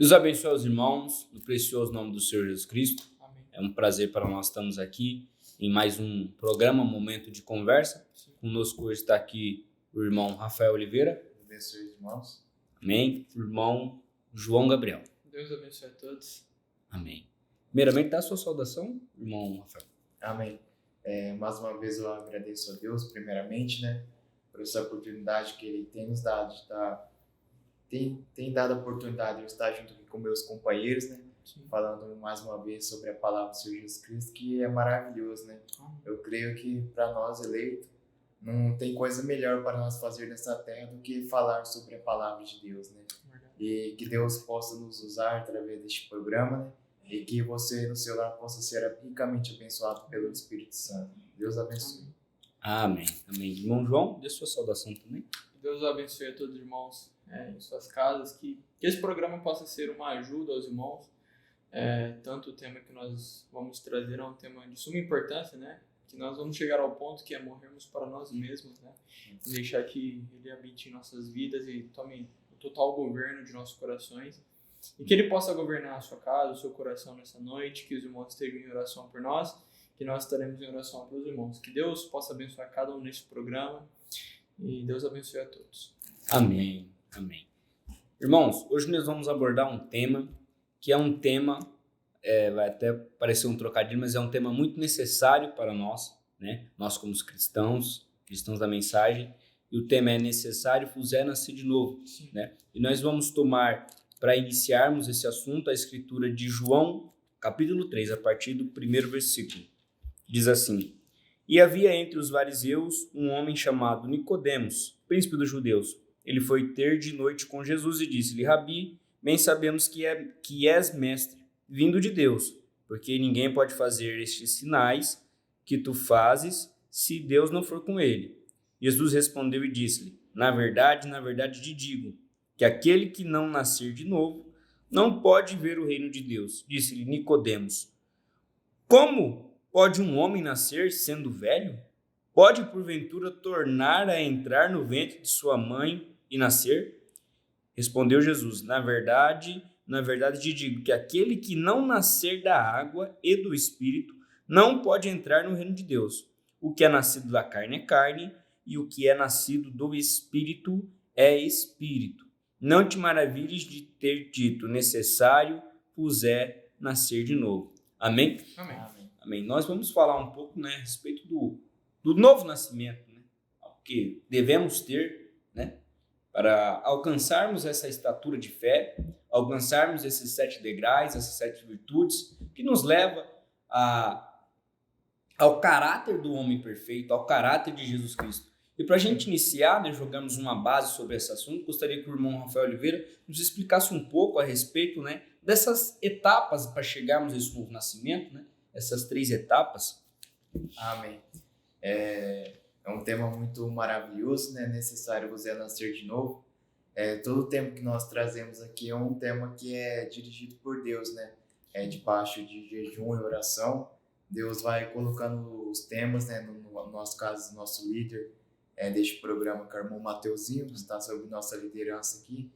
Deus abençoe os irmãos, no precioso nome do Senhor Jesus Cristo. Amém. É um prazer para nós estarmos aqui em mais um programa, Momento de Conversa. Sim. Conosco hoje está aqui o irmão Rafael Oliveira. Deus abençoe os irmãos. Amém. O irmão João Gabriel. Deus abençoe a todos. Amém. Primeiramente, dá a sua saudação, irmão Rafael. Amém. Mais uma vez eu agradeço a Deus, primeiramente, por essa oportunidade que Ele tem nos dado, tem dado a oportunidade de eu estar junto aqui com meus companheiros, Sim. falando mais uma vez sobre a palavra do Senhor Jesus Cristo, que é maravilhoso, Eu creio que para nós eleitos, não tem coisa melhor para nós fazer nessa terra do que falar sobre a palavra de Deus, Verdade. E que Deus possa nos usar através deste programa, e que você no seu lar possa ser ricamente abençoado pelo Espírito Santo. Deus abençoe. Amém. Amém. Irmão João, dê sua saudação também. Deus abençoe a todos os irmãos em suas casas, que esse programa possa ser uma ajuda aos irmãos. Tanto o tema que nós vamos trazer é um tema de suma importância, que nós vamos chegar ao ponto que é morrermos para nós mesmos, e deixar que Ele habite em nossas vidas e tome o total governo de nossos corações, e que Ele possa governar a sua casa, o seu coração nessa noite, que os irmãos estejam em oração por nós, que nós estaremos em oração pelos irmãos, que Deus possa abençoar cada um nesse programa, e Deus abençoe a todos. Amém. Amém. Irmãos, hoje nós vamos abordar um tema que é um tema, vai até parecer um trocadilho, mas é um tema muito necessário para nós, Nós como cristãos da mensagem, e o tema é necessário vos é nascer de novo, E nós vamos tomar, para iniciarmos esse assunto, a escritura de João, capítulo 3, a partir do primeiro versículo. Diz assim: E havia entre os fariseus um homem chamado Nicodemos, príncipe dos judeus. Ele foi ter de noite com Jesus e disse-lhe: Rabi, bem sabemos que és mestre, vindo de Deus, porque ninguém pode fazer estes sinais que tu fazes se Deus não for com ele. Jesus respondeu e disse-lhe: na verdade te digo, que aquele que não nascer de novo não pode ver o reino de Deus. Disse-lhe Nicodemos: Como pode um homem nascer sendo velho? Pode porventura tornar a entrar no ventre de sua mãe e nascer? Respondeu Jesus: na verdade te digo que aquele que não nascer da água e do Espírito não pode entrar no reino de Deus. O que é nascido da carne é carne, e o que é nascido do Espírito é Espírito. Não te maravilhes de ter dito: necessário vos é nascer de novo. Amém? Amém. Amém. Nós vamos falar um pouco, a respeito do novo nascimento, o que devemos ter, para alcançarmos essa estatura de fé, alcançarmos esses 7 degraus, essas 7 virtudes, que nos leva ao caráter do homem perfeito, ao caráter de Jesus Cristo. E para a gente iniciar, jogamos uma base sobre esse assunto, gostaria que o irmão Rafael Oliveira nos explicasse um pouco a respeito, dessas etapas para chegarmos a esse novo nascimento, essas 3 etapas. Amém. É um tema muito maravilhoso, necessário você nascer de novo. Todo o tempo que nós trazemos aqui é um tema que é dirigido por Deus, debaixo de jejum e oração. Deus vai colocando os temas, no nosso caso, nosso líder deste programa, que é o irmão Mateuzinho, que está sob nossa liderança aqui,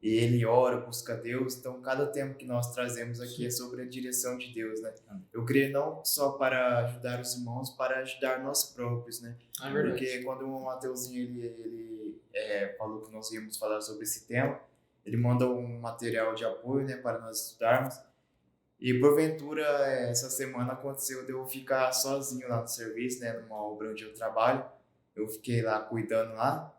e ele ora, busca Deus. Então, cada tema que nós trazemos aqui é sobre a direção de Deus, Eu creio não só para ajudar os irmãos, para ajudar nós próprios, Porque quando o irmão Mateuzinho ele falou que nós íamos falar sobre esse tema, ele mandou um material de apoio, para nós estudarmos. E porventura, essa semana aconteceu de eu ficar sozinho lá no serviço, numa obra onde eu trabalho. Eu fiquei lá cuidando lá,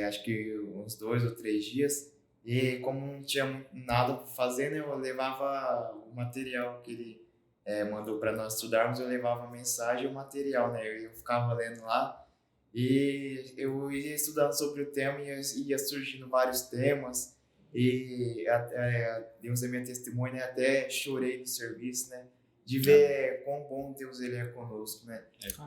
acho que uns 2 ou 3 dias. E como não tinha nada para fazer, eu levava o material que ele mandou para nós estudarmos, eu levava a mensagem e o material, Eu ficava lendo lá e eu ia estudando sobre o tema e ia surgindo vários temas. E Deus é minha testemunha, até chorei no serviço, de ver quão bom Deus ele é conosco,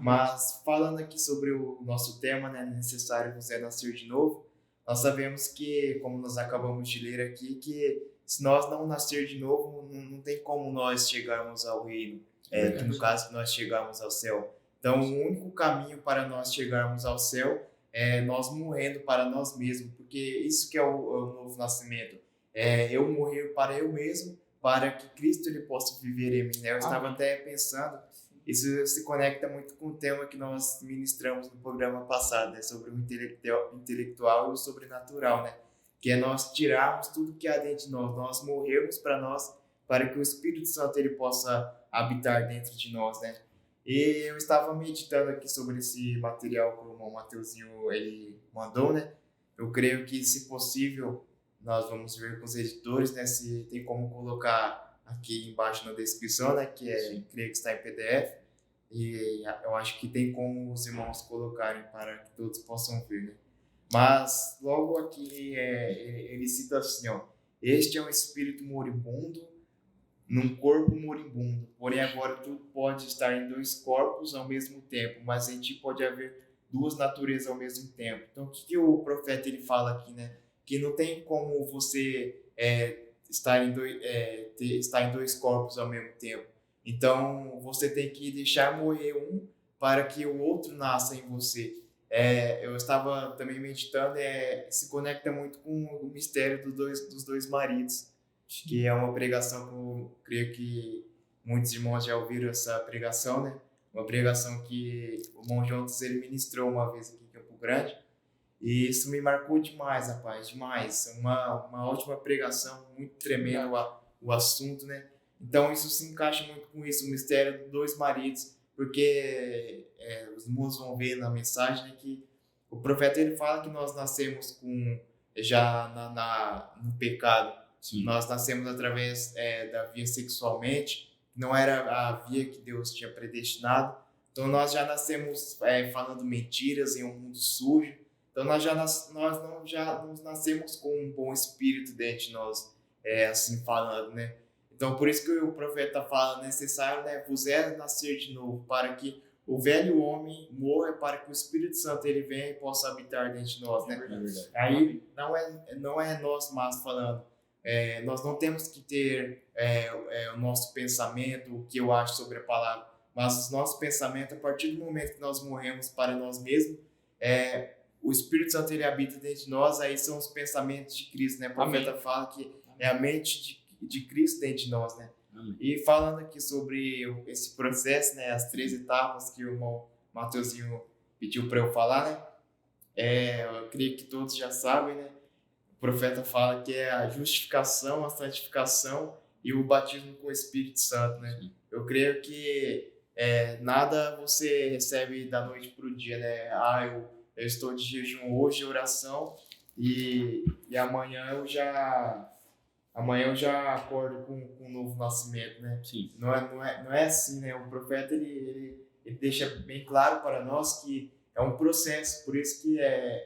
Mas falando aqui sobre o nosso tema, necessário você nascer de novo, nós sabemos que, como nós acabamos de ler aqui, que se nós não nascer de novo, não tem como nós chegarmos ao reino, que no caso nós chegarmos ao céu. Então, o único caminho para nós chegarmos ao céu é nós morrendo para nós mesmos, porque isso que é o novo nascimento. eu morrer para eu mesmo, para que Cristo ele possa viver em mim, né? Eu estava até pensando, isso se conecta muito com o tema que nós ministramos no programa passado, né? Sobre o intelectual e o sobrenatural, né? Que é nós tirarmos tudo que há dentro de nós morrermos para nós, para que o Espírito Santo ele possa habitar dentro de nós, né? E eu estava meditando aqui sobre esse material que o irmão Mateuzinho ele mandou, né? Eu creio que, se possível, nós vamos ver com os editores, né? Se tem como colocar aqui embaixo na descrição, né? Creio que está em PDF. E eu acho que tem como os irmãos colocarem para que todos possam ver, né? Mas logo aqui ele cita assim, ó: este é um espírito moribundo num corpo moribundo, porém agora tu pode estar em dois corpos ao mesmo tempo, mas em ti pode haver duas naturezas ao mesmo tempo. Então o que o profeta ele fala aqui, né? Que não tem como você estar em dois corpos ao mesmo tempo. Então você tem que deixar morrer um para que o outro nasça em você. Eu estava também meditando, se conecta muito com o mistério dos dois maridos, que é uma pregação que eu creio que muitos irmãos já ouviram essa pregação, né? Uma pregação que o irmão Jonas ele ministrou uma vez aqui em Campo Grande, e isso me marcou demais, rapaz, demais. Uma ótima pregação, muito tremendo o assunto, né? Então isso se encaixa muito com isso, o mistério dos dois maridos, porque os irmãos vão ver na mensagem, né, que o profeta ele fala que nós nascemos já no pecado. Sim. Nós nascemos através da via sexualmente, não era a via que Deus tinha predestinado. Então nós já nascemos falando mentiras em um mundo sujo. Então nós não nascemos com um bom espírito dentro de nós, assim falando, né? Então por isso que o profeta fala, necessário, né, vos nascer de novo, para que o velho homem morra, para que o Espírito Santo ele venha e possa habitar dentro de nós, né? Aí não é nós mais falando. Nós não temos que ter o nosso pensamento, o que eu acho sobre a palavra, mas o nosso pensamento, a partir do momento que nós morremos para nós mesmos, o Espírito Santo ele habita dentro de nós, aí são os pensamentos de Cristo, né? O profeta fala que é a mente de Cristo dentro de nós, né? Amém. E falando aqui sobre esse processo, né? As 3 etapas que o irmão Mateuzinho pediu para eu falar, né? Eu creio que todos já sabem, né? O profeta fala que é a justificação, a santificação e o batismo com o Espírito Santo, né? Sim. Eu creio que nada você recebe da noite para o dia, né? Eu estou de jejum hoje, oração, e amanhã eu já acordo com um novo nascimento, né? Sim. Não é assim, né? O profeta ele deixa bem claro para nós que é um processo, por isso que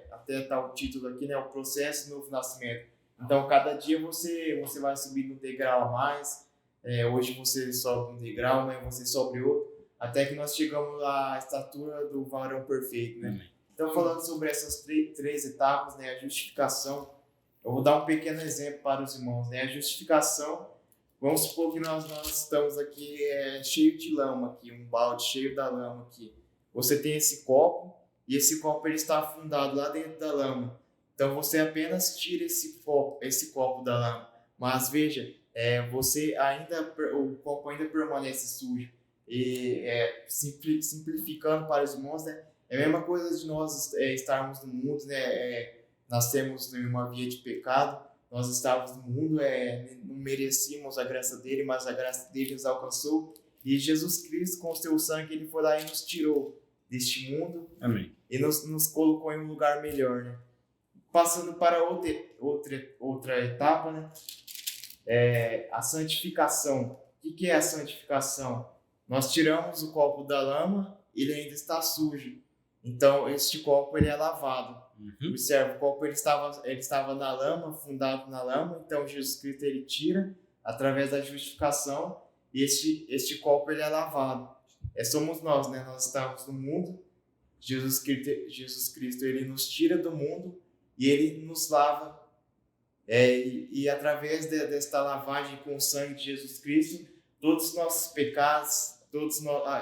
até tá o título aqui, né? O processo do novo nascimento. Então, cada dia você vai subir um degrau a mais. Hoje você sobe um degrau, amanhã você sobe outro, até que nós chegamos à estatura do varão perfeito, né? Então, falando sobre essas 3 etapas, né? A justificação, eu vou dar um pequeno exemplo para os irmãos, né? A justificação, vamos supor que nós estamos aqui cheio de lama, aqui, um balde cheio da lama aqui. Você tem esse copo, e esse copo ele está afundado lá dentro da lama. Então você apenas tira esse copo da lama. Mas veja, o copo ainda permanece sujo. E simplificando para os irmãos, né? É a mesma coisa de nós estarmos no mundo, né? Nascemos em uma via de pecado, nós estávamos no mundo, não merecíamos a graça dele, mas a graça dele nos alcançou. E Jesus Cristo, com o seu sangue, ele foi lá e nos tirou deste mundo. Amém. E nos colocou em um lugar melhor, né? Passando para outra etapa, né? A santificação. O que é a santificação? Nós tiramos o copo da lama, ele ainda está sujo. Então, este copo ele é lavado. Uhum. Observe, o copo ele estava na lama, afundado na lama. Então, Jesus Cristo ele tira através da justificação, e este copo ele é lavado. Somos nós, né? Nós estamos no mundo. Jesus Cristo ele nos tira do mundo e ele nos lava. E através desta lavagem com o sangue de Jesus Cristo, todos os nossos pecados, todos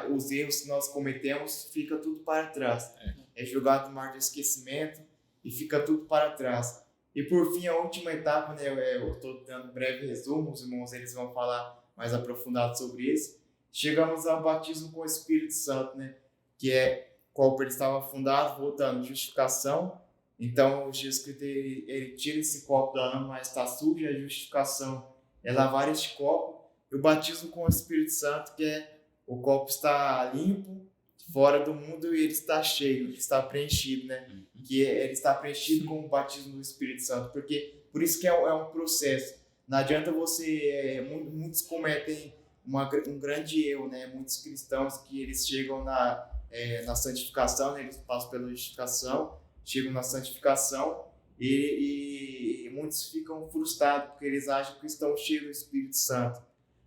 os erros que nós cometemos, fica tudo para trás. É jogado no mar de esquecimento e fica tudo para trás. E por fim, a última etapa, né, eu estou dando um breve resumo, os irmãos eles vão falar mais aprofundado sobre isso. Chegamos ao batismo com o Espírito Santo, né, que é o corpo ele estava fundado, voltando, justificação. Então, Jesus Cristo ele tira esse copo da lama, mas está sujo, a justificação é lavar este copo. E o batismo com o Espírito Santo, que é o copo está limpo, fora do mundo, e ele está cheio, ele está preenchido, né? Que ele está preenchido com o batismo do Espírito Santo, porque por isso que é um processo. Não adianta você, muitos cometem um grande erro, né? Muitos cristãos que eles chegam na santificação, né? Eles passam pela justificação, chegam na santificação e muitos ficam frustrados porque eles acham que estão cheios do Espírito Santo.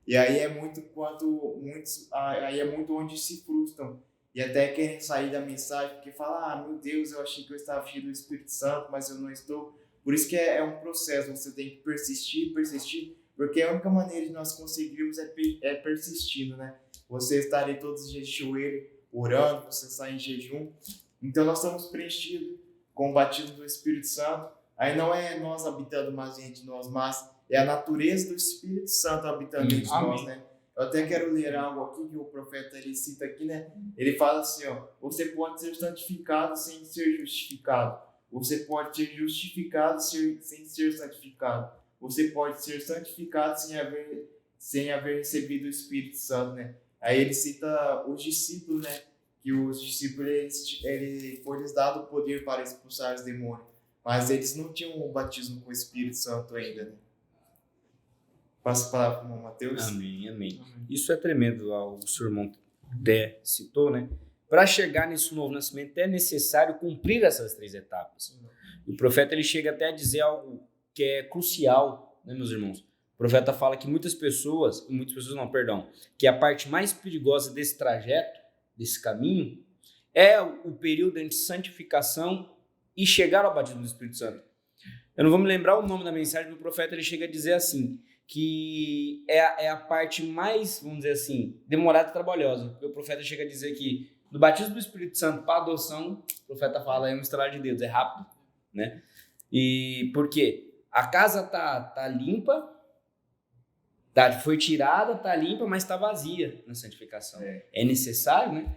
E aí é muito onde se frustram e até querem sair da mensagem porque falam, meu Deus, eu achei que eu estava cheio do Espírito Santo, mas eu não estou. Por isso que é um processo, você tem que persistir, porque a única maneira de nós conseguirmos é persistindo, né? Você estar ali todos os dias de joelho, orando, você sair em jejum. Então nós estamos preenchidos com o batismo do Espírito Santo. Aí não é nós habitando mais entre nós, mas é a natureza do Espírito Santo habitando entre nós, né? Eu até quero ler algo aqui que o profeta ele cita aqui, né? Ele fala assim, você pode ser santificado sem ser justificado. Você pode ser justificado sem ser santificado. Você pode ser santificado sem haver recebido o Espírito Santo, né? Aí ele cita os discípulos, né? Que os discípulos, ele foi-lhes dado o poder para expulsar os demônios. Mas eles não tinham o batismo com o Espírito Santo ainda, né? Passo a palavra para o Mateus. Amém. Isso é tremendo, o seu irmão até citou, né? Para chegar nesse novo nascimento é necessário cumprir essas 3 etapas. E o profeta ele chega até a dizer algo que é crucial, né, meus irmãos? O profeta fala que que a parte mais perigosa desse trajeto, desse caminho, é o período entre santificação e chegar ao batismo do Espírito Santo. Eu não vou me lembrar o nome da mensagem, mas o profeta ele chega a dizer assim, que é a parte mais, vamos dizer assim, demorada e trabalhosa. O profeta chega a dizer que do batismo do Espírito Santo para a adoção, o profeta fala, é um estalar de dedos, é rápido, né? E por quê? A casa tá limpa, foi tirada, tá limpa, mas está vazia na santificação. É necessário, né?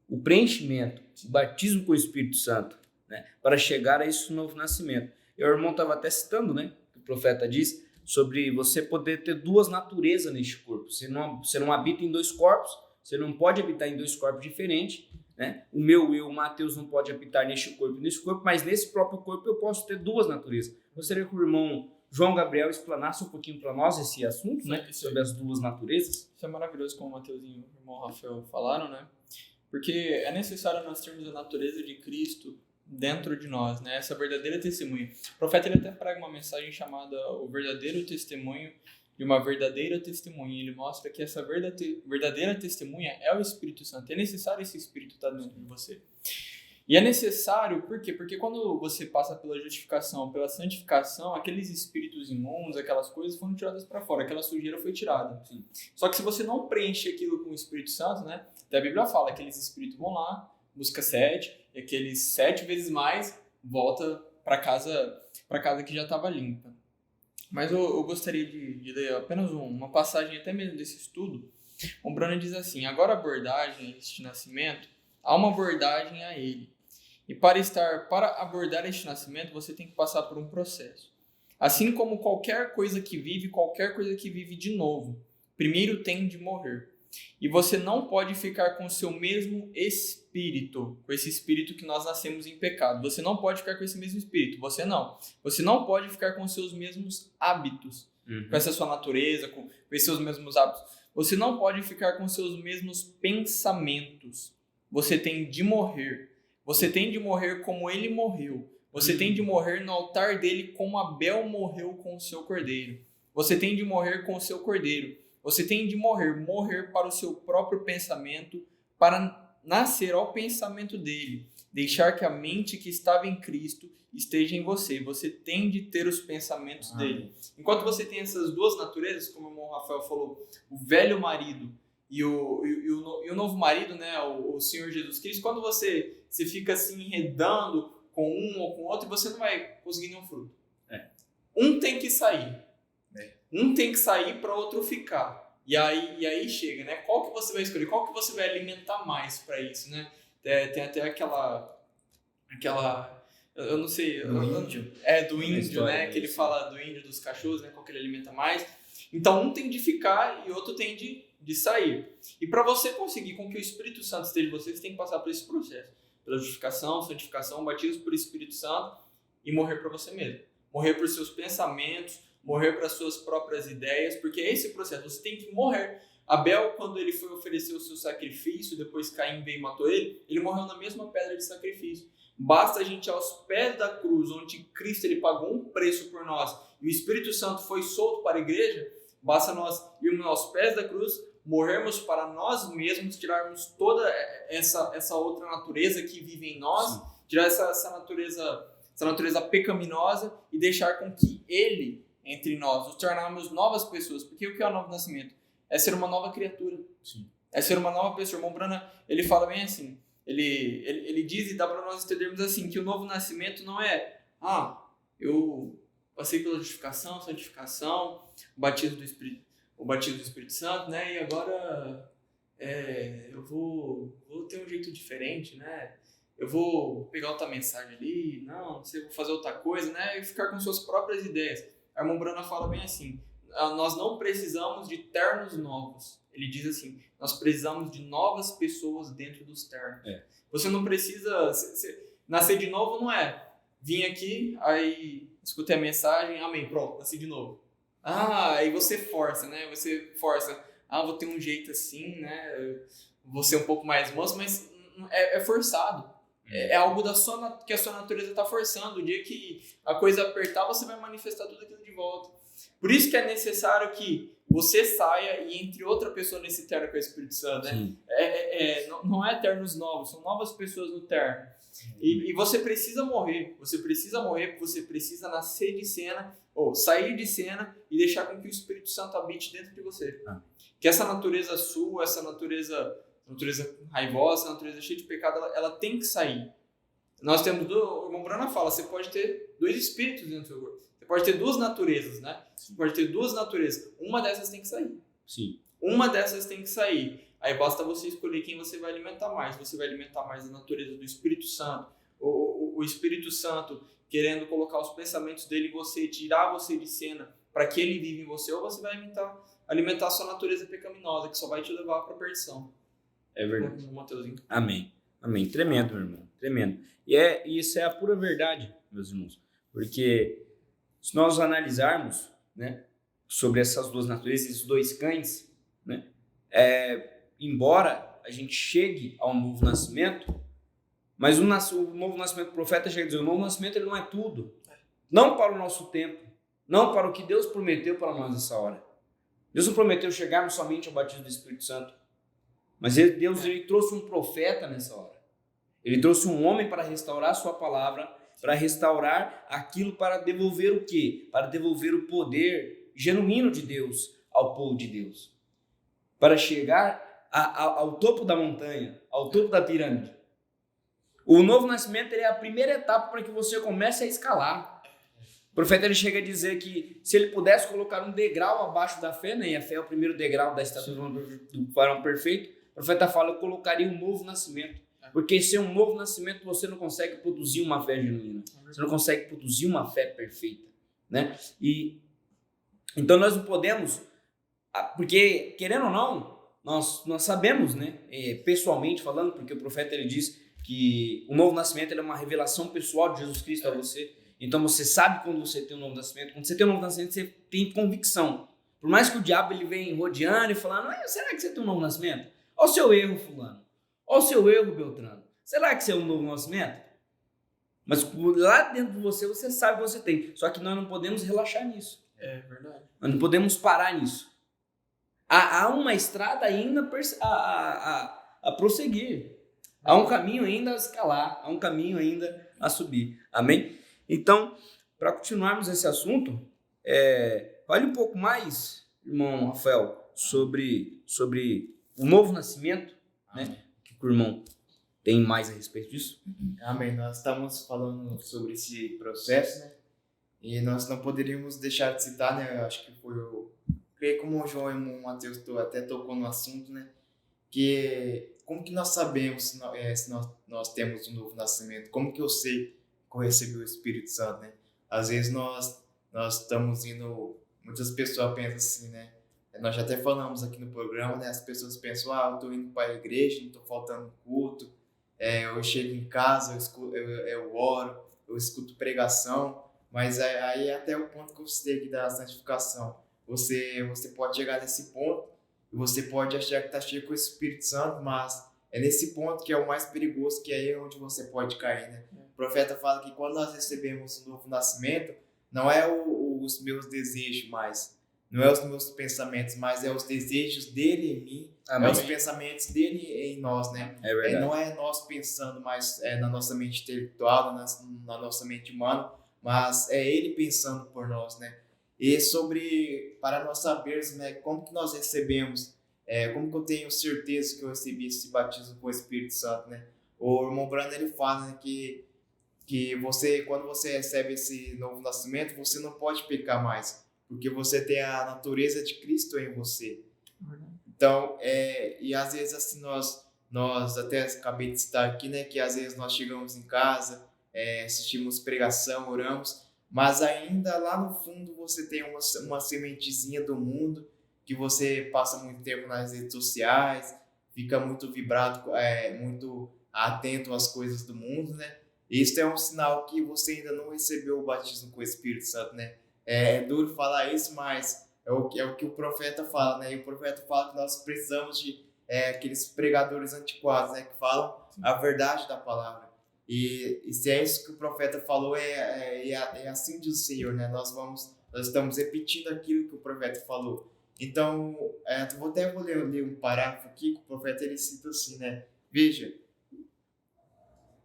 O preenchimento, o batismo com o Espírito Santo, né? Para chegar a esse novo nascimento. E o irmão estava até citando, né? O profeta diz sobre você poder ter 2 naturezas neste corpo. Você não habita em 2 corpos, você não pode habitar em 2 corpos diferentes, né? O meu eu, o Mateus, não pode habitar neste corpo e nesse corpo, mas nesse próprio corpo eu posso ter 2 naturezas. Gostaria que o irmão João Gabriel explanasse um pouquinho para nós esse assunto, né? Sobre as 2 naturezas. Isso é maravilhoso, como o Mateus e o irmão Rafael falaram, né? Porque é necessário nós termos a natureza de Cristo dentro de nós, né? Essa verdadeira testemunha. O profeta ele até prega uma mensagem chamada o verdadeiro testemunho de uma verdadeira testemunha. Ele mostra que essa verdadeira testemunha é o Espírito Santo. É necessário esse Espírito estar dentro de você. E é necessário, por quê? Porque quando você passa pela justificação, pela santificação, aqueles espíritos imundos, aquelas coisas foram tiradas para fora, aquela sujeira foi tirada. Sim. Só que se você não preenche aquilo com o Espírito Santo, né? Até a Bíblia fala, aqueles espíritos vão lá, busca 7, e aqueles 7 vezes mais volta para casa que já estava limpa. Mas eu gostaria de ler apenas uma passagem até mesmo desse estudo. O Bruno diz assim, agora a abordagem a este nascimento, há uma abordagem a ele. E para abordar este nascimento, você tem que passar por um processo. Assim como qualquer coisa que vive de novo, primeiro tem de morrer. E você não pode ficar com o seu mesmo espírito, com esse espírito que nós nascemos em pecado. Você não pode ficar com esse mesmo espírito, você não. Você não pode ficar com os seus mesmos hábitos, com essa sua natureza, com esses seus mesmos hábitos. Você não pode ficar com os seus mesmos pensamentos. Você tem de morrer. Você tem de morrer como ele morreu. Você tem de morrer no altar dele como Abel morreu com o seu cordeiro. Você tem de morrer com o seu cordeiro. Você tem de morrer para o seu próprio pensamento, para nascer ao pensamento dele. Deixar que a mente que estava em Cristo esteja em você. Você tem de ter os pensamentos dele. Enquanto você tem essas 2 naturezas, como o irmão Rafael falou, o velho marido e o novo marido, né, o Senhor Jesus Cristo, quando você fica assim enredando com um ou com outro, você não vai conseguir nenhum fruto. um tem que sair. É. Um tem que sair para outro ficar. E aí chega, né? Qual que você vai escolher? Qual que você vai alimentar mais para isso, né? Tem até aquela eu não sei. Do índio. Do índio, história, né? Que ele isso. fala do índio, dos cachorros, né? Qual que ele alimenta mais. Então, um tem de ficar e outro tem de sair. E para você conseguir com que o Espírito Santo esteja em você tem que passar por esse processo. Pela justificação, santificação, batismo por Espírito Santo e morrer para você mesmo. Morrer para os seus pensamentos, morrer para as suas próprias ideias, porque é esse processo. Você tem que morrer. Abel, quando ele foi oferecer o seu sacrifício, depois Caim veio e matou ele morreu na mesma pedra de sacrifício. Basta a gente ir aos pés da cruz, onde Cristo ele pagou um preço por nós, e o Espírito Santo foi solto para a igreja, basta nós irmos aos pés da cruz, morrermos para nós mesmos, tirarmos toda essa outra natureza que vive em nós, Sim. tirar essa natureza pecaminosa e deixar com que Ele entre nós, nos tornarmos novas pessoas. Porque o que é o novo nascimento? É ser uma nova criatura. Sim. É ser uma nova pessoa. O irmão Brana, ele fala bem assim, ele diz e dá para nós entendermos assim, que o novo nascimento não é, eu passei pela justificação, santificação, o batismo do Espírito Santo, né? E agora eu vou ter um jeito diferente, né? Eu vou pegar outra mensagem ali, não sei, vou fazer outra coisa, né? E ficar com suas próprias ideias. A irmã Brana fala bem assim, nós não precisamos de ternos novos. Ele diz assim, nós precisamos de novas pessoas dentro dos ternos. Você não precisa... Nascer de novo não é vim aqui, aí escutei a mensagem, amém, pronto, nasci de novo. Aí você força, né? Vou ter um jeito assim, né? Vou ser um pouco mais manso, mas é forçado. É algo que a sua natureza está forçando. O dia que a coisa apertar, você vai manifestar tudo aquilo de volta. Por isso que é necessário que você saia e entre outra pessoa nesse terno com o Espírito Santo, né? Não é ternos novos, são novas pessoas no terno. E você precisa morrer, porque você precisa nascer de cena, ou sair de cena e deixar com que o Espírito Santo habite dentro de você. Que essa natureza sua, essa natureza raivosa, essa natureza cheia de pecado, ela tem que sair. Nós temos, o irmão Brana fala, você pode ter dois espíritos dentro do seu corpo. Você pode ter duas naturezas, né? Você pode ter duas naturezas. Uma dessas tem que sair. Sim. Uma dessas tem que sair. Aí basta você escolher quem você vai alimentar mais. Você vai alimentar mais a natureza do Espírito Santo. O Espírito Santo querendo colocar os pensamentos dele em você, tirar você de cena para que ele viva em você. Ou você vai alimentar a sua natureza pecaminosa, que só vai te levar para a perdição. É verdade. Mateuzinho. Amém. Amém. Tremendo, meu irmão. Tremendo. E isso é a pura verdade, meus irmãos. Porque se nós analisarmos, né, sobre essas duas naturezas, esses dois cães, né, embora a gente chegue ao novo nascimento, mas o novo nascimento do profeta chega a dizer, o novo nascimento ele não é tudo. Não para o nosso tempo, não para o que Deus prometeu para nós nessa hora. Deus não prometeu chegarmos somente ao batismo do Espírito Santo, mas Deus ele trouxe um profeta nessa hora. Ele trouxe um homem para restaurar a sua palavra, para restaurar aquilo, para devolver o quê? Para devolver o poder genuíno de Deus ao povo de Deus. Para chegar ao topo da montanha, ao topo da pirâmide. O novo nascimento ele é a primeira etapa para que você comece a escalar. O profeta ele chega a dizer que se ele pudesse colocar um degrau abaixo da fé, né? E a fé é o primeiro degrau da estatura do varão perfeito, o profeta fala, eu colocaria um novo nascimento. Porque sem um novo nascimento você não consegue produzir uma fé genuína. Você não consegue produzir uma fé perfeita, né? E então nós não podemos, porque querendo ou não, nós sabemos, né? Pessoalmente falando, porque o profeta ele diz que o novo nascimento ele é uma revelação pessoal de Jesus Cristo a você. Então você sabe quando você tem um novo nascimento. Quando você tem um novo nascimento, você tem convicção. Por mais que o diabo ele venha rodeando e falando, será que você tem um novo nascimento? Olha o seu erro, fulano. Olha o seu erro, Beltrano. Será que você é um novo nascimento? Mas lá dentro de você, você sabe que você tem. Só que nós não podemos relaxar nisso. É verdade. Nós não podemos parar nisso. Há uma estrada ainda a prosseguir. Há um caminho ainda a escalar. Há um caminho ainda a subir. Amém? Então, para continuarmos esse assunto, fale um pouco mais, irmão Rafael, sobre o novo nascimento, né? Que o irmão tem mais a respeito disso? Amém. Nós estamos falando sobre esse processo, né? E nós não poderíamos deixar de citar, né? Eu acho que foi creio que como o João e o Matheus até tocou no assunto, né? Que como que nós sabemos se nós temos um novo nascimento? Como que eu sei que eu recebi o Espírito Santo, né? Às vezes nós estamos indo, muitas pessoas pensam assim, né? Nós já até falamos aqui no programa, né? As pessoas pensam, eu tô indo para a igreja, não tô faltando culto, eu chego em casa, eu oro, eu escuto pregação, mas aí é até o ponto que eu citei aqui da santificação. Você pode chegar nesse ponto e você pode achar que está cheio com o Espírito Santo, mas é nesse ponto que é o mais perigoso, que é aí onde você pode cair, né? O profeta fala que quando nós recebemos um novo nascimento, não é os meus desejos mais, não é os meus pensamentos, mas é os desejos dele em mim, Amém. é os pensamentos dele em nós, né? É verdade. Não é nós pensando mais na nossa mente intelectual, na nossa mente humana, mas é ele pensando por nós, né? E para nós sabermos, né, como que nós recebemos, como que eu tenho certeza que eu recebi esse batismo com o Espírito Santo, né? O irmão Brando, ele fala, né, que quando você recebe esse novo nascimento, você não pode pecar mais, porque você tem a natureza de Cristo em você. Então, e às vezes assim nós até acabei de citar aqui, né, que às vezes nós chegamos em casa, assistimos pregação, oramos, mas ainda lá no fundo você tem uma sementezinha do mundo, que você passa muito tempo nas redes sociais, fica muito vibrado, muito atento às coisas do mundo, né? Isso é um sinal que você ainda não recebeu o batismo com o Espírito Santo, né? É duro falar isso, mas é o que o profeta fala, né? E o profeta fala que nós precisamos de aqueles pregadores antiquados, né? Que falam a verdade da palavra. E se é isso que o profeta falou, é assim diz o Senhor, né? Nós estamos repetindo aquilo que o profeta falou. Então, vou ler um parágrafo aqui que o profeta ele cita assim, né? Veja,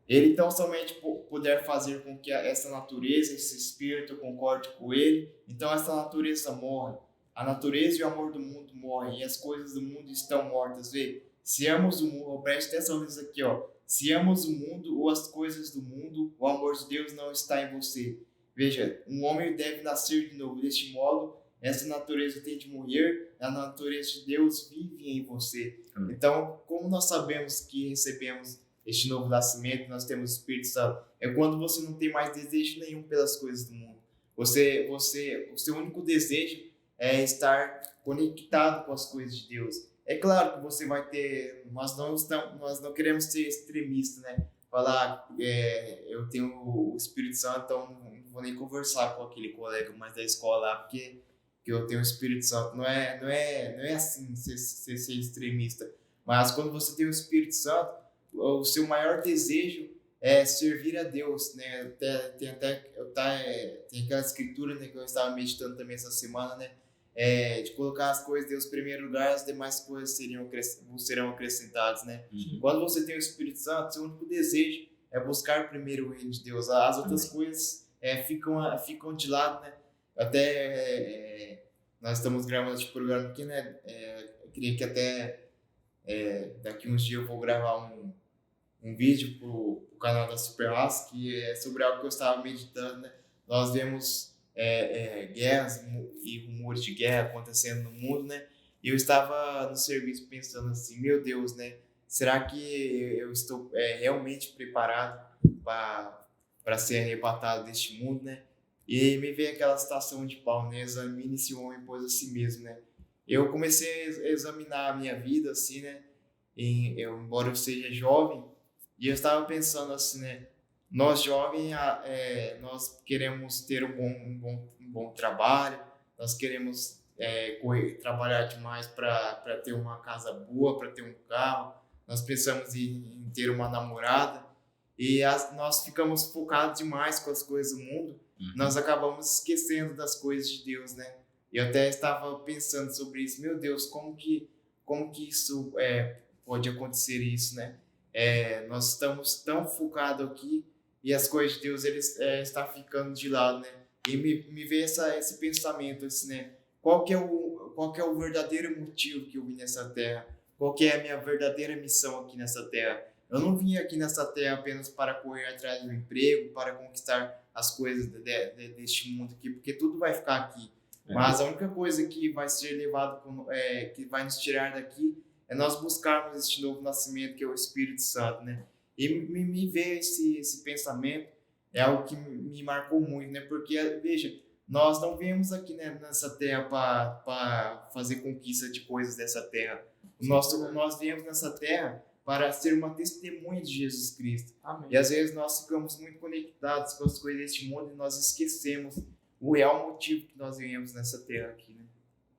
ele então somente puder fazer com que essa natureza, esse espírito concorde com ele, então essa natureza morre. A natureza e o amor do mundo morrem, e as coisas do mundo estão mortas. Vê, se amamos o mundo, preste atenção nisso aqui, ó. Se amamos o mundo ou as coisas do mundo, o amor de Deus não está em você. Veja, um homem deve nascer de novo. Deste modo, essa natureza tem de morrer, a natureza de Deus vive em você. Então, como nós sabemos que recebemos este novo nascimento, nós temos o Espírito Santo, é quando você não tem mais desejo nenhum pelas coisas do mundo. O seu único desejo é estar conectado com as coisas de Deus. É claro que você vai ter, nós não queremos ser extremistas, né? Falar, eu tenho o Espírito Santo, então não vou nem conversar com aquele colega mais da escola lá, porque eu tenho o Espírito Santo. Não é assim ser extremista. Mas quando você tem o Espírito Santo, o seu maior desejo é servir a Deus, né? Tem aquela escritura, né, que eu estava meditando também essa semana, né? De colocar as coisas de Deus em primeiro lugar, as demais coisas serão acrescentadas, né? Quando você tem o Espírito Santo, seu único desejo é buscar primeiro o reino de Deus. As outras coisas ficam de lado, né? Até nós estamos gravando este programa aqui, né? Eu queria que até daqui uns dias eu vou gravar um vídeo pro canal da Super Raça, que é sobre algo que eu estava meditando, né? Nós vemos guerras e rumores de guerra acontecendo no mundo, né? E eu estava no serviço pensando assim, meu Deus, né? Será que eu estou realmente preparado para ser arrebatado deste mundo, né? E me veio aquela citação de Paulo, né? Examine-se o homem, pois a si mesmo, né? Eu comecei a examinar a minha vida, assim, né? Embora eu seja jovem, e eu estava pensando assim, né? Nós jovens, nós queremos ter um bom trabalho, nós queremos trabalhar demais para ter uma casa boa, para ter um carro, nós pensamos em ter uma namorada, e nós ficamos focados demais com as coisas do mundo, nós acabamos esquecendo das coisas de Deus, né? E eu até estava pensando sobre isso, meu Deus, como que isso pode acontecer isso, né? Nós estamos tão focados aqui e as coisas de Deus está ficando de lado, né? E me veio esse pensamento assim, né? Qual que é o verdadeiro motivo que eu vim nessa terra? qual que é a minha verdadeira missão aqui nessa terra. Eu não vim aqui nessa terra apenas para correr atrás do emprego, para conquistar as coisas deste mundo aqui, porque tudo vai ficar aqui. Mas a única coisa que vai ser levado, que vai nos tirar daqui, é nós buscarmos este novo nascimento, que é o Espírito Santo, né? E me ver esse pensamento é algo que me marcou muito, né? Porque, veja, nós não viemos aqui, né, nessa terra para fazer conquista de coisas dessa terra. Nós viemos nessa terra para ser uma testemunha de Jesus Cristo. Amém. E às vezes nós ficamos muito conectados com as coisas deste mundo e nós esquecemos o real motivo que nós viemos nessa terra aqui,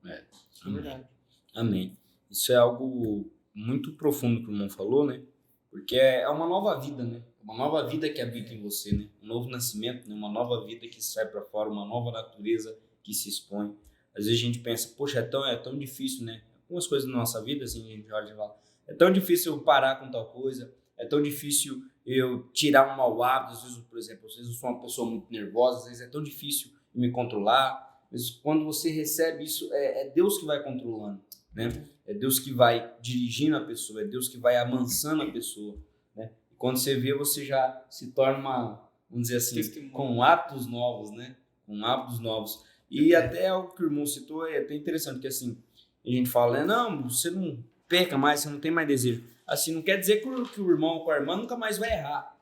né? É verdade. Amém. Isso é algo muito profundo que o irmão falou, né? Porque é uma nova vida, né? Uma nova vida que habita em você, né? Um novo nascimento, né? Uma nova vida que sai para fora, uma nova natureza que se expõe. Às vezes a gente pensa, poxa, é tão difícil, né? Algumas coisas na nossa vida, assim, a gente olha e fala, é tão difícil eu parar com tal coisa, é tão difícil eu tirar um mau hábito, às vezes, por exemplo, às vezes eu sou uma pessoa muito nervosa, às vezes é tão difícil me controlar, mas quando você recebe isso, é Deus que vai controlando, né? É Deus que vai dirigindo a pessoa, é Deus que vai amansando a pessoa, né? E quando você vê, você já se torna vamos dizer assim, com hábitos novos, né? Com hábitos novos. E até algo que o irmão citou é até interessante, que assim, a gente fala, né? Não, você não peca mais, você não tem mais desejo. Assim, não quer dizer que o irmão ou a irmã nunca mais vai errar,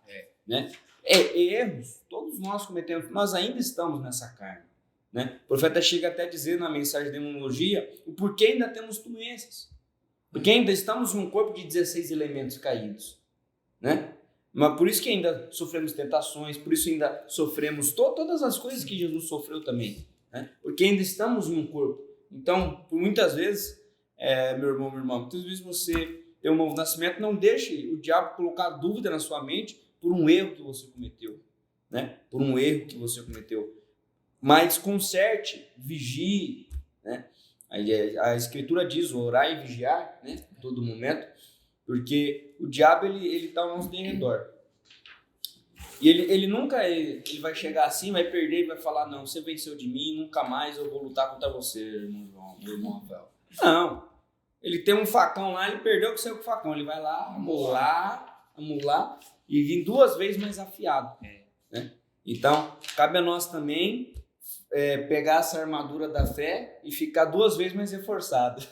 né? Erros, todos nós cometemos, nós ainda estamos nessa carne, né? O profeta chega até a dizer na mensagem de demonologia o porquê ainda temos doenças. Porque ainda estamos em um corpo de 16 elementos caídos, né? Mas por isso que ainda sofremos tentações, por isso ainda sofremos todas as coisas que Jesus sofreu também, né? Porque ainda estamos em um corpo. Então, por muitas vezes, meu irmão, minha irmã, muitas vezes você tem um novo nascimento, não deixe o diabo colocar dúvida na sua mente por um erro que você cometeu, né? Por um erro que você cometeu. Mas conserte, vigie, né? A Escritura diz orar e vigiar, né? Em todo momento, porque o diabo ele está ao nosso redor. E ele nunca ele vai chegar assim, vai perder e vai falar, não, você venceu de mim, nunca mais eu vou lutar contra você, meu irmão Rafael. Não. Ele tem um facão lá, ele perdeu que saiu com o facão. Ele vai lá, amular e vir 2 vezes mais afiado. Né? Então, cabe a nós também pegar essa armadura da fé e ficar 2 vezes mais reforçado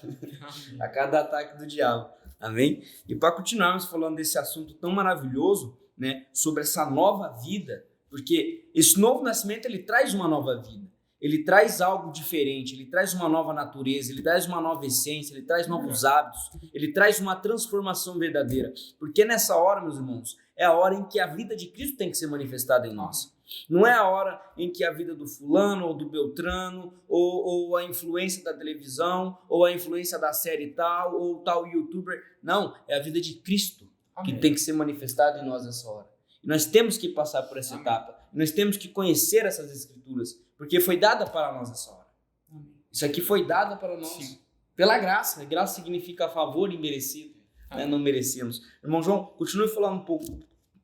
a cada ataque do diabo. Amém? E para continuarmos falando desse assunto tão maravilhoso, né, sobre essa nova vida, porque esse novo nascimento ele traz uma nova vida. Ele traz algo diferente, ele traz uma nova natureza, ele traz uma nova essência, ele traz novos hábitos, ele traz uma transformação verdadeira. Porque nessa hora, meus irmãos, é a hora em que a vida de Cristo tem que ser manifestada em nós. Não é a hora em que a vida do fulano ou do Beltrano, ou a influência da televisão, ou a influência da série tal, ou tal youtuber. Não, é a vida de Cristo que tem que ser manifestada em nós nessa hora. E nós temos que passar por essa etapa. Nós temos que conhecer essas escrituras, porque foi dada para nós essa hora. Isso aqui foi dado para nós. Sim. Pela graça. Graça significa favor imerecido. Né? Não merecemos. Irmão João, continue falando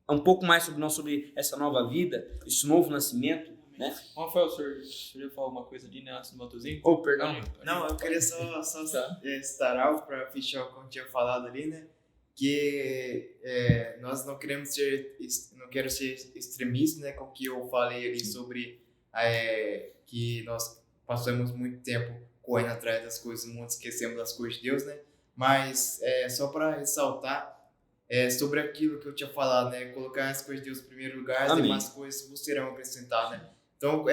um pouco mais sobre essa nova vida, esse novo nascimento. Né? Rafael, o senhor ia falar alguma coisa ali, né, antes do Matozinho? Oh, perdão. Não, eu queria só citar algo para fechar o que eu tinha falado ali, né? Que nós não quero ser extremistas, né, com o que eu falei ali sobre que nós passamos muito tempo correndo atrás das coisas do mundo, esquecemos das coisas de Deus, né? Mas só para ressaltar sobre aquilo que eu tinha falado, né? Colocar as coisas de Deus em primeiro lugar, as demais coisas vos serão acrescentadas, né? Então,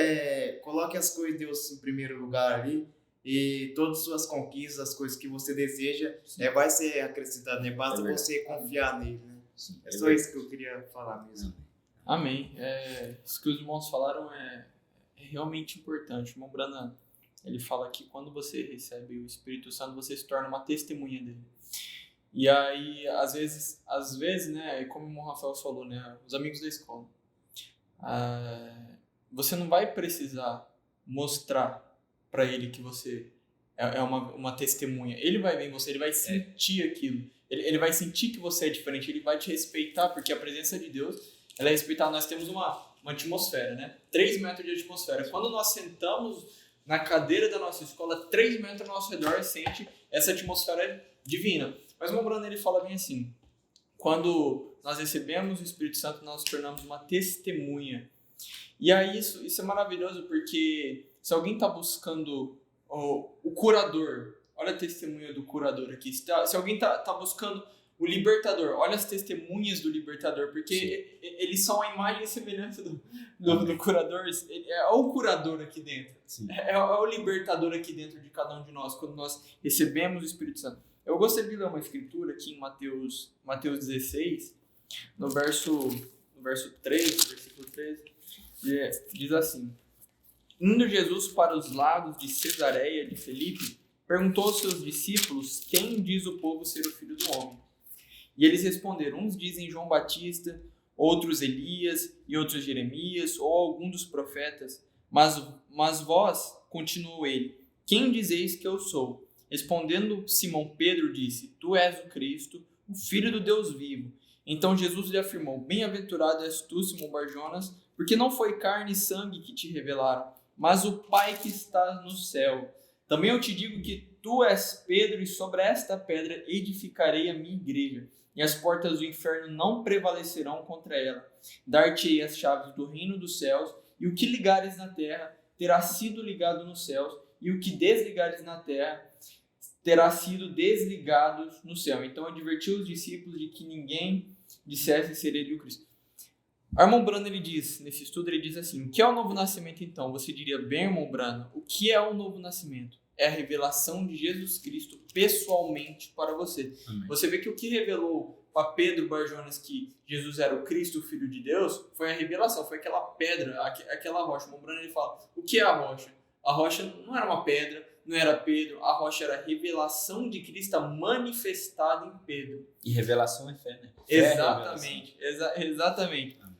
coloque as coisas de Deus em primeiro lugar ali, e todas as suas conquistas, as coisas que você deseja, vai ser acrescentado, né? Basta você confiar nele, né? Sim, só isso que eu queria falar mesmo. Amém. Isso que os irmãos falaram é realmente importante. O irmão Brana, ele fala que quando você recebe o Espírito Santo, você se torna uma testemunha dele. E aí, às vezes, né, como o irmão Rafael falou, né, os amigos da escola, você não vai precisar mostrar para ele que você é uma testemunha. Ele vai ver em você, ele vai sentir aquilo. Ele vai sentir que você é diferente, ele vai te respeitar, porque a presença de Deus, ela é respeitada. Nós temos uma atmosfera, né? 3 metros de atmosfera. Quando nós sentamos na cadeira da nossa escola, 3 metros ao nosso redor sente essa atmosfera divina. Mas o irmão Brando, ele fala bem assim, quando nós recebemos o Espírito Santo, nós nos tornamos uma testemunha. E aí isso é maravilhoso, porque se alguém está buscando o curador, olha a testemunha do curador aqui. Se alguém tá buscando o libertador, olha as testemunhas do libertador, porque eles são a imagem e semelhança do curador. É o curador aqui dentro. É o libertador aqui dentro de cada um de nós, quando nós recebemos o Espírito Santo. Eu gostaria de ler uma escritura aqui em Mateus 16, no verso 3, versículo 13, diz assim: Indo Jesus para os lados de Cesareia de Filipe, perguntou aos seus discípulos: quem diz o povo ser o Filho do Homem? E eles responderam: uns dizem João Batista, outros Elias e outros Jeremias ou algum dos profetas. Mas vós, continuou ele, quem dizeis que eu sou? Respondendo Simão Pedro disse: tu és o Cristo, o Filho do Deus vivo. Então Jesus lhe afirmou: bem-aventurado és tu, Simão Barjonas, porque não foi carne e sangue que te revelaram, mas o Pai que está no céu. Também eu te digo que tu és Pedro, e sobre esta pedra edificarei a minha igreja, e as portas do inferno não prevalecerão contra ela. Dar-te-ei as chaves do reino dos céus, e o que ligares na terra terá sido ligado nos céus, e o que desligares na terra terá sido desligado no céu. Então advertiu os discípulos de que ninguém dissesse ser ele o Cristo. Irmão Brando, ele diz, nesse estudo, ele diz assim: o que é o novo nascimento então? Você diria: bem, irmão Brando, o que é o novo nascimento? É a revelação de Jesus Cristo pessoalmente para você. Amém. Você vê que o que revelou para Pedro Barjonas que Jesus era o Cristo, o Filho de Deus, foi a revelação, foi aquela pedra, aquela rocha. O irmão Brando, ele fala: o que é a rocha? A rocha não era uma pedra, não era Pedro, a rocha era a revelação de Cristo manifestada em Pedro. E revelação é fé, né? Fé exatamente, exatamente. Amém.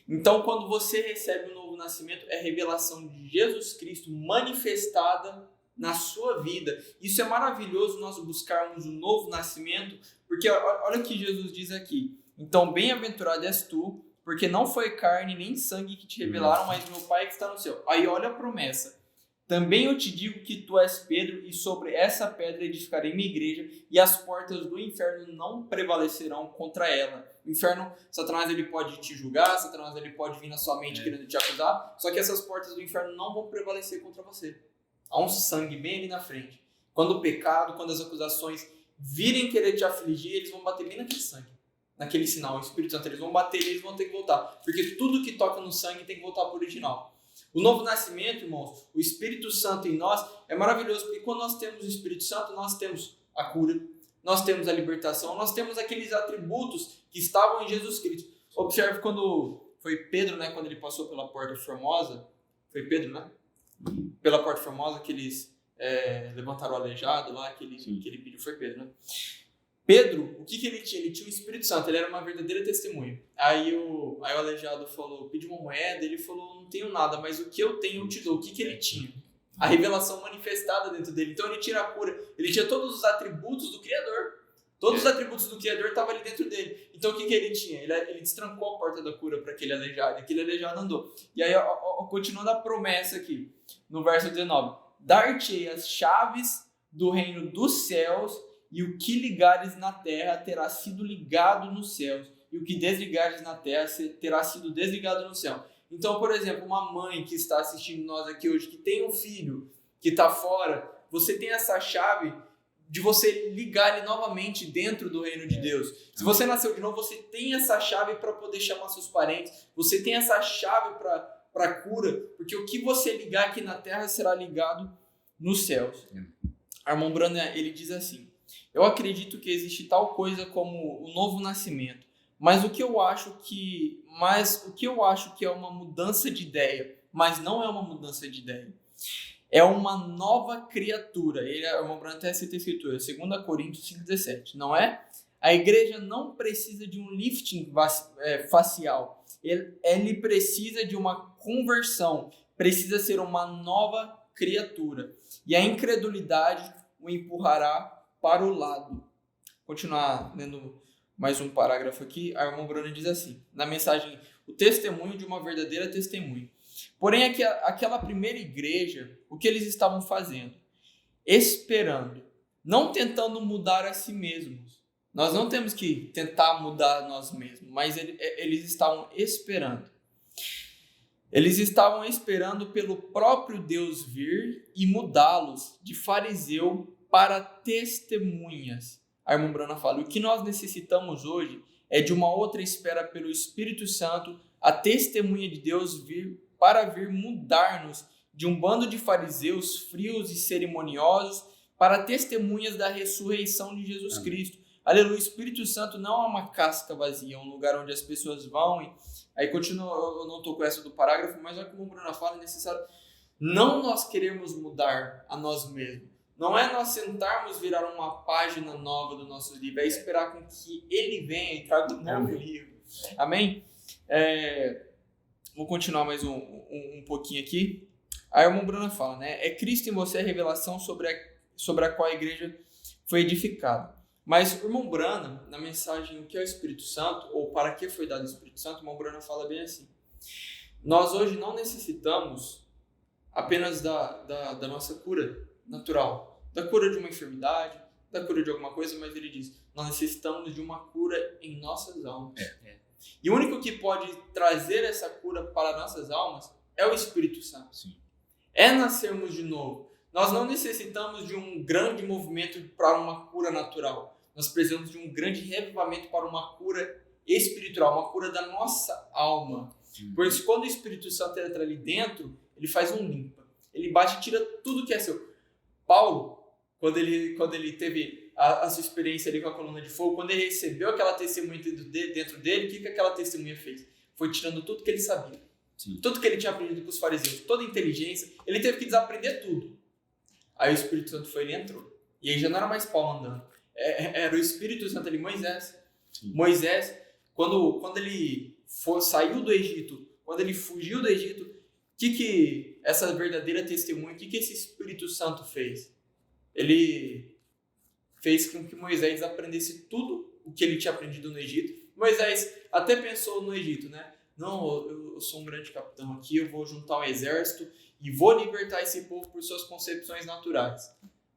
Então, quando você recebe o novo nascimento, é a revelação de Jesus Cristo manifestada na sua vida. Isso é maravilhoso, nós buscarmos o novo nascimento, porque olha o que Jesus diz aqui: então, bem-aventurado és tu, porque não foi carne nem sangue que te revelaram, mas meu Pai que está no céu. Aí olha a promessa: também eu te digo que tu és Pedro, e sobre essa pedra edificarei minha igreja, e as portas do inferno não prevalecerão contra ela. O inferno, Satanás, ele pode te julgar, Satanás, ele pode vir na sua mente querendo te acusar, só que essas portas do inferno não vão prevalecer contra você. Há um sangue bem ali na frente. Quando o pecado, quando as acusações virem querer te afligir, eles vão bater bem naquele sangue, naquele sinal, o Espírito Santo, eles vão bater e eles vão ter que voltar, porque tudo que toca no sangue tem que voltar para o original. O novo nascimento, irmãos, o Espírito Santo em nós é maravilhoso, porque quando nós temos o Espírito Santo, nós temos a cura, nós temos a libertação, nós temos aqueles atributos que estavam em Jesus Cristo. Observe quando foi Pedro, né, quando ele passou pela Porta Formosa, foi Pedro, né? Pela Porta Formosa que eles levantaram o aleijado lá, que ele pediu, foi Pedro, né? Pedro, o que ele tinha? Ele tinha o Espírito Santo, ele era uma verdadeira testemunha. Aí o aleijado falou, pediu uma moeda, ele falou: não tenho nada, mas o que eu tenho eu te dou. O que ele tinha? A revelação manifestada dentro dele. Então ele tinha a cura, ele tinha todos os atributos do Criador. Todos os atributos do Criador estavam ali dentro dele. Então o que ele tinha? Ele destrancou a porta da cura para aquele aleijado andou. E aí, continuando a promessa aqui, no verso 19: dar-te-ei as chaves do reino dos céus, e o que ligares na terra terá sido ligado nos céus, e o que desligares na terra terá sido desligado no céu. Então, por exemplo, uma mãe que está assistindo nós aqui hoje, que tem um filho que está fora, você tem essa chave de você ligar ele novamente dentro do reino de Deus. Se você nasceu de novo, você tem essa chave para poder chamar seus parentes, você tem essa chave para cura, porque o que você ligar aqui na terra será ligado nos céus. Armand Branda, ele diz assim: eu acredito que existe tal coisa como o novo nascimento, mas o que eu acho que é uma mudança de ideia, mas não é uma mudança de ideia, é uma nova criatura. O irmão Branco até cita a escritura, 2 Coríntios 5,17, não é? A igreja não precisa de um lifting facial, ele precisa de uma conversão, precisa ser uma nova criatura, e a incredulidade o empurrará para o lado. Continuar lendo mais um parágrafo aqui. A irmã Bruna diz assim, na mensagem: o testemunho de uma verdadeira testemunha. Porém, aquela primeira igreja, o que eles estavam fazendo? Esperando, não tentando mudar a si mesmos. Nós não temos que tentar mudar nós mesmos, mas eles estavam esperando. Eles estavam esperando pelo próprio Deus vir e mudá-los de fariseu para testemunhas. A irmã Brana fala, o que nós necessitamos hoje é de uma outra espera pelo Espírito Santo, a testemunha de Deus para vir mudar-nos de um bando de fariseus frios e cerimoniosos para testemunhas da ressurreição de Jesus Cristo. Aleluia, o Espírito Santo não é uma casca vazia, é um lugar onde as pessoas vão e... Aí continua, eu não estou com essa do parágrafo, mas como a Bruna fala, é necessário não nós queremos mudar a nós mesmos. Não é nós sentarmos virar uma página nova do nosso livro, é esperar com que ele venha e traga um novo livro. Amém? Vou continuar mais um pouquinho aqui. A irmã Bruna fala, né? É Cristo em você a revelação sobre a qual a igreja foi edificada. Mas o irmão Brana, na mensagem O que é o Espírito Santo, ou para que foi dado o Espírito Santo, o irmão Brana fala bem assim. Nós hoje não necessitamos apenas da nossa cura natural, da cura de uma enfermidade, da cura de alguma coisa, mas ele diz, nós necessitamos de uma cura em nossas almas. E o único que pode trazer essa cura para nossas almas é o Espírito Santo. Sim. É nascermos de novo. Nós não necessitamos de um grande movimento para uma cura natural. Nós precisamos de um grande revivamento para uma cura espiritual, uma cura da nossa alma. Pois quando o Espírito Santo entra ali dentro, ele faz um limpa. Ele bate e tira tudo que é seu. Paulo, quando ele teve a sua experiência ali com a coluna de fogo, quando ele recebeu aquela testemunha dentro dele, o que aquela testemunha fez? Foi tirando tudo que ele sabia. Sim. Tudo que ele tinha aprendido com os fariseus, toda a inteligência, ele teve que desaprender tudo. Aí o Espírito Santo foi e ele entrou. E aí já não era mais Paulo andando. Era o Espírito Santo ali, Moisés. Sim. Moisés, quando ele saiu do Egito, quando ele fugiu do Egito, o que essa verdadeira testemunha, o que esse Espírito Santo fez? Ele fez com que Moisés aprendesse tudo o que ele tinha aprendido no Egito. Moisés até pensou no Egito, né? Não, eu sou um grande capitão aqui, eu vou juntar um exército e vou libertar esse povo por suas concepções naturais.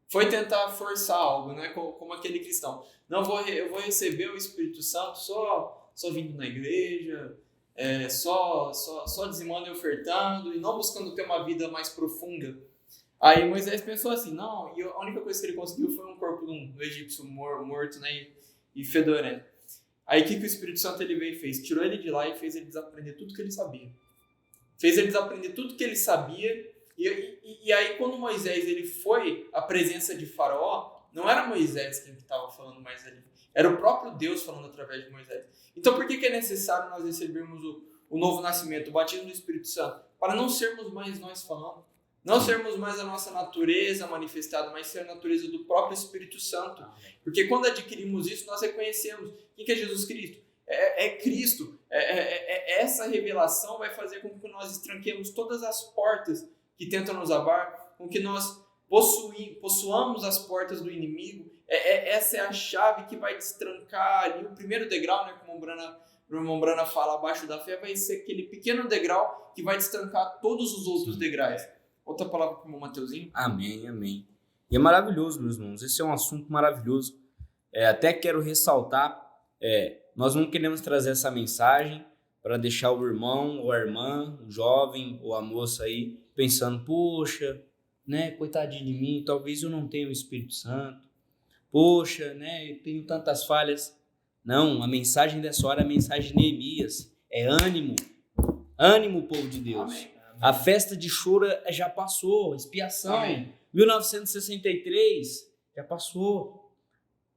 Foi tentar forçar algo, né? Como aquele cristão. Não, eu vou receber o Espírito Santo só vindo na igreja, só dizimando e ofertando, e não buscando ter uma vida mais profunda. Aí Moisés pensou assim, não, e a única coisa que ele conseguiu foi um corpo do egípcio morto, né? E fedorento. Aí o que o Espírito Santo ele veio e fez? Tirou ele de lá e fez ele desaprender tudo que ele sabia. Fez ele desaprender tudo que ele sabia. E aí quando Moisés ele foi à presença de Faraó, não era Moisés quem estava falando mais ali. Era o próprio Deus falando através de Moisés. Então por que é necessário nós recebermos o novo nascimento, o batismo do Espírito Santo? Para não sermos mais nós falando. Não sermos mais a nossa natureza manifestada, mas ser a natureza do próprio Espírito Santo. Porque quando adquirimos isso, nós reconhecemos quem que é Jesus Cristo. É Cristo. Essa revelação vai fazer com que nós estranquemos todas as portas que tentam nos abar, com que nós possuamos as portas do inimigo. Essa é a chave que vai destrancar ali o primeiro degrau, né? Como o irmão Brana fala, abaixo da fé, vai ser aquele pequeno degrau que vai destrancar todos os outros degraus. Outra palavra para o irmão Mateuzinho. Amém, amém. E é maravilhoso, meus irmãos. Esse é um assunto maravilhoso. Até quero ressaltar, nós não queremos trazer essa mensagem para deixar o irmão ou a irmã, o jovem ou a moça aí pensando, poxa, né, coitadinho de mim, talvez eu não tenha o Espírito Santo. Poxa, né, eu tenho tantas falhas. Não, a mensagem dessa hora é a mensagem de Neemias. É ânimo. Ânimo, povo de Deus. Amém. A festa de choro já passou, expiação. Amém. 1963 já passou.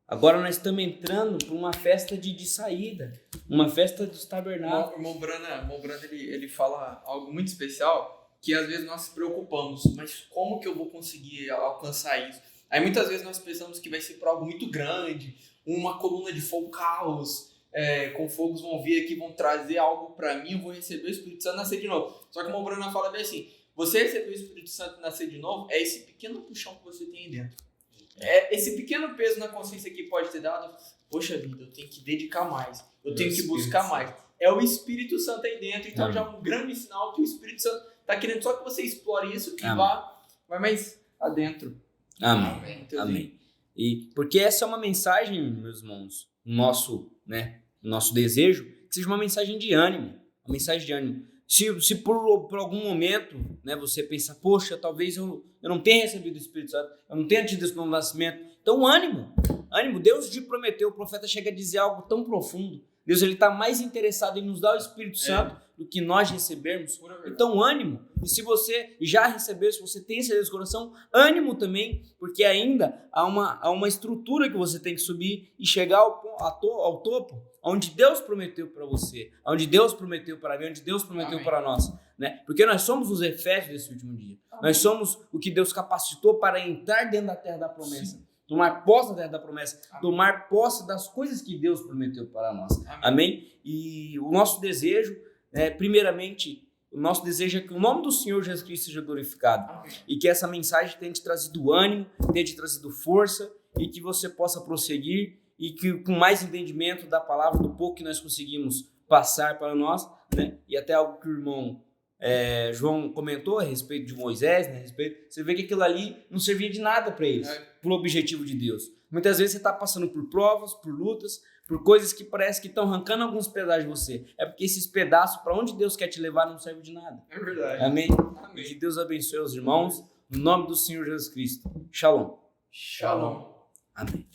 Agora nós estamos entrando para uma festa de saída, uma festa dos tabernáculos. O irmão Brana ele fala algo muito especial, que às vezes nós nos preocupamos, mas como que eu vou conseguir alcançar isso? Aí muitas vezes nós pensamos que vai ser por algo muito grande, uma coluna de fogo, caos, com fogos vão vir aqui, vão trazer algo para mim, eu vou receber o Espírito Santo e nascer de novo. Só que o irmão Brana fala bem assim, você receber o Espírito Santo e nascer de novo, é esse pequeno puxão que você tem aí dentro. Esse pequeno peso na consciência que pode ter dado, poxa vida, eu tenho que dedicar mais, eu tenho que buscar mais. É o Espírito Santo aí dentro, então já é um grande sinal que o Espírito Santo está querendo só que você explore isso e vá mais adentro. Amém. Amém. E porque essa é uma mensagem, meus irmãos, nosso desejo, que seja uma mensagem de ânimo, uma mensagem de ânimo. Se por algum momento, né, você pensa, poxa, talvez eu não tenha recebido o Espírito Santo, eu não tenha tido esse novo nascimento, então ânimo, Deus te prometeu, o profeta chega a dizer algo tão profundo, Deus está mais interessado em nos dar o Espírito Santo do que nós recebermos, então ânimo, e se você já recebeu, se você tem esse coração, ânimo também, porque ainda há uma estrutura que você tem que subir e chegar ao topo, onde Deus prometeu para você, onde Deus prometeu para mim, onde Deus prometeu para nós, né? Porque nós somos os efésios desse último dia, nós somos o que Deus capacitou para entrar dentro da terra da promessa, tomar posse da terra da promessa, tomar posse das coisas que Deus prometeu para nós, amém? E o nosso desejo, primeiramente, o nosso desejo é que o nome do Senhor Jesus Cristo seja glorificado e que essa mensagem tenha te trazido ânimo, tenha te trazido força e que você possa prosseguir e que com mais entendimento da palavra, do pouco que nós conseguimos passar para nós, né? E até algo que o irmão João comentou a respeito de Moisés, né? Você vê que aquilo ali não servia de nada para eles, para o objetivo de Deus. Muitas vezes você está passando por provas, por lutas, por coisas que parece que estão arrancando alguns pedaços de você. É porque esses pedaços, para onde Deus quer te levar, não servem de nada. É verdade. Amém? Que Deus abençoe os irmãos, no nome do Senhor Jesus Cristo. Shalom. Shalom. Amém.